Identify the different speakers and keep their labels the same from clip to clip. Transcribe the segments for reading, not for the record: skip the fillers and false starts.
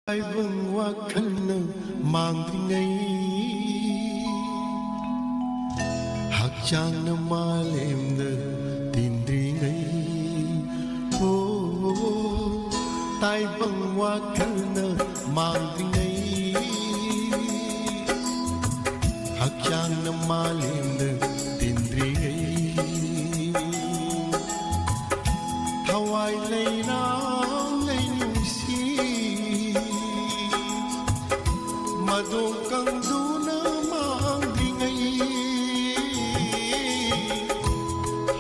Speaker 1: ai vâng hoa khăn nơ mang thì ngay hạc trang nơ ma lem nơ tin đi ngay tai vâng hoa khăn nơ mang thì ngay hạc trang nơ ma lem nơ tin đi ngay Hawaii lấy nắng lấy nhung si Madung kang duna mang di ngay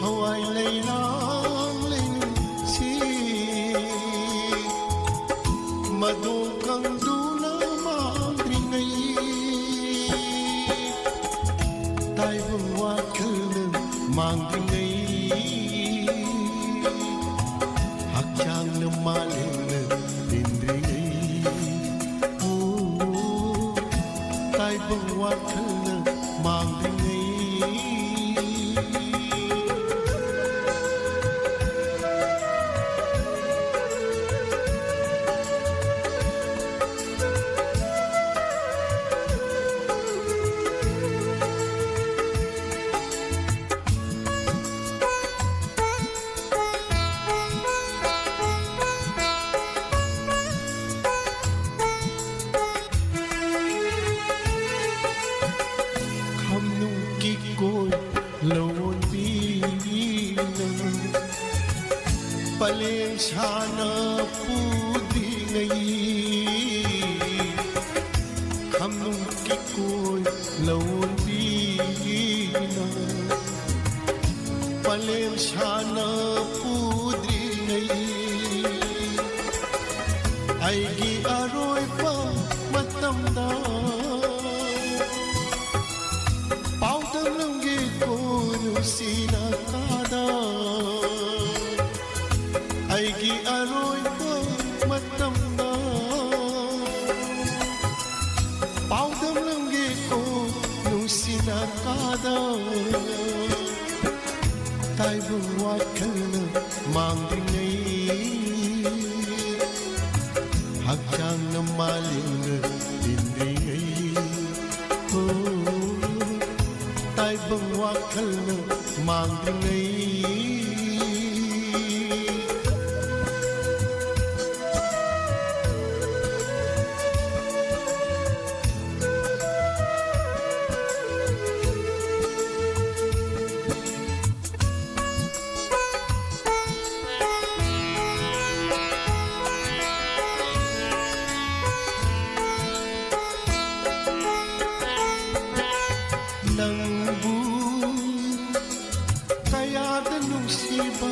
Speaker 1: Hawaii lấy nắng lấy nhung si Madung kang duna mang di ngay Tai vung hoa khăn mang di ngay Hak na maling na tindringay Tay bang wakal na magdingay Kikoy lawon bilang Paleng sana pudi ngay Kamnong kikoy lawon bilang Paleng sana pudi ngay Ay giaroy pa matamdam Sinakada ay giaroy ko matamda Paudam lang ko nung sinakada Tay buwat ka na mangdingay Hagdang na maling na tindingay Tay bang wakal na magdingay Kaya danong siba